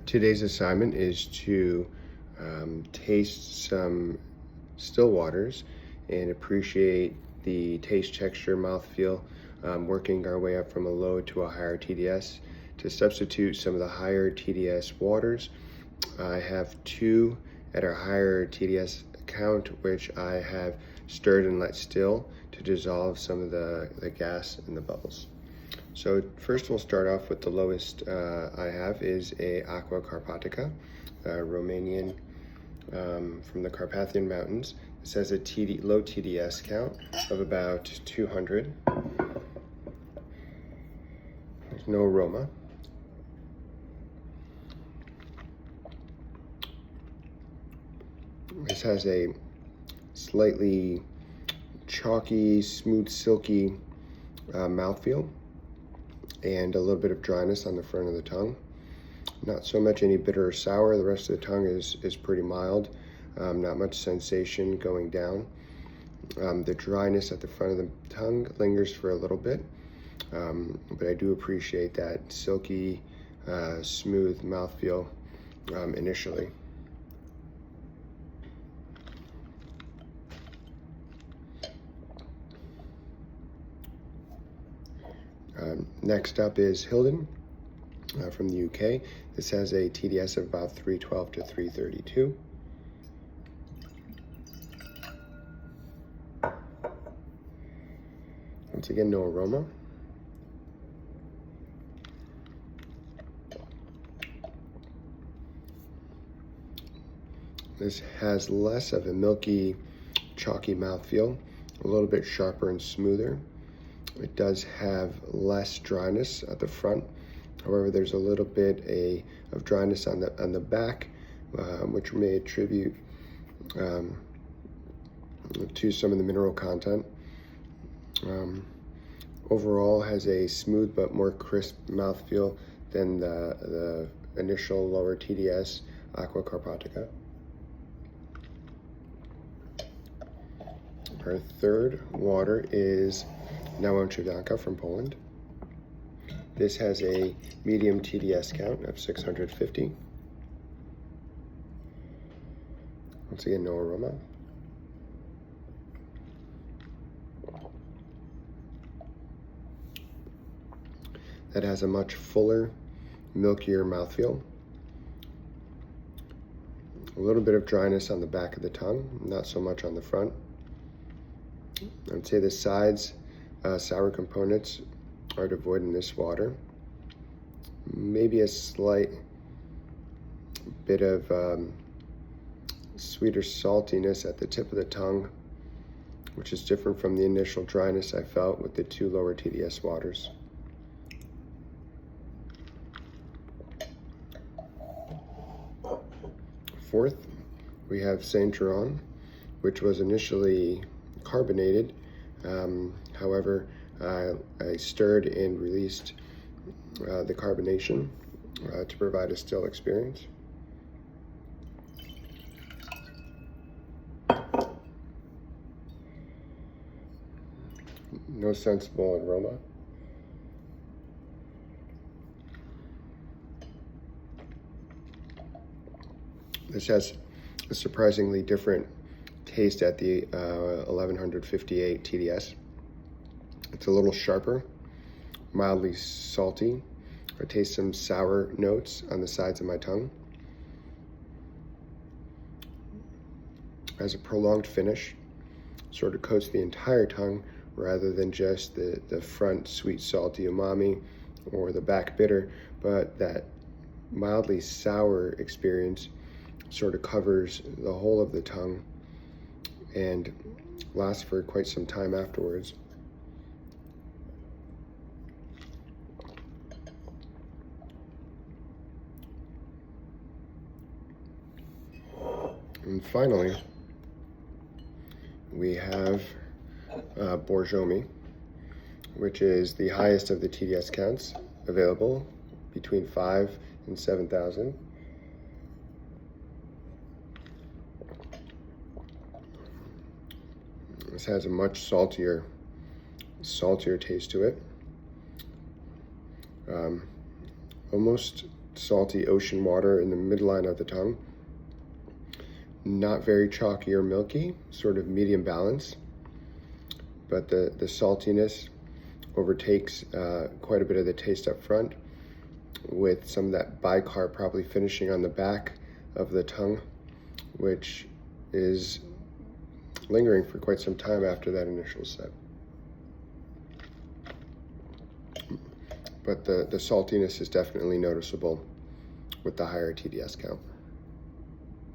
Today's assignment is to taste some still waters and appreciate the taste, texture, mouthfeel, working our way up from a low to a higher TDS. To substitute some of the higher TDS waters, I have two at our higher TDS count, which I have stirred and let still to dissolve some of the gas in the bubbles. So first we'll start off with the lowest I have is a Aqua Carpatica, Romanian from the Carpathian Mountains. This has a low TDS count of about 200. There's no aroma. This has a slightly chalky, smooth, silky mouthfeel, and a little bit of dryness on the front of the tongue. Not so much any bitter or sour. The rest of the tongue is pretty mild. Not much sensation going down. The dryness at the front of the tongue lingers for a little bit, but I do appreciate that silky, smooth mouthfeel initially. Next up is Hilden from the UK. This has a TDS of about 312 to 332. Once again, no aroma. This has less of a milky, chalky mouthfeel, a little bit sharper and smoother. It does have less dryness at the front. However, there's a little bit of dryness on the back, which may attribute to some of the mineral content. Overall, has a smooth but more crisp mouthfeel than the initial lower TDS Aqua Carpatica. Our third water is Naułęcza Bianka from Poland. This has a medium TDS count of 650. Once again, no aroma. That has a much fuller, milkier mouthfeel. A little bit of dryness on the back of the tongue, not so much on the front. I would say the sides, sour components are devoid in this water. Maybe a slight bit of sweeter saltiness at the tip of the tongue, which is different from the initial dryness I felt with the two lower TDS waters. Fourth, we have Saint Geron, which was initially carbonated. However, I stirred and released the carbonation to provide a still experience. No sensible aroma. This has a surprisingly different taste at the 1158 TDS. It's a little sharper, mildly salty. I taste some sour notes on the sides of my tongue. Has a prolonged finish, sort of coats the entire tongue rather than just the front sweet salty umami or the back bitter, but that mildly sour experience sort of covers the whole of the tongue and lasts for quite some time afterwards. And finally, we have Borjomi, which is the highest of the TDS counts available, between 5,000 and 7,000. This has a much saltier taste to it. Almost salty ocean water in the midline of the tongue. Not very chalky or milky, sort of medium balance, but the saltiness overtakes quite a bit of the taste up front, with some of that bicarb probably finishing on the back of the tongue, which is lingering for quite some time after that initial sip. But the saltiness is definitely noticeable with the higher TDS count.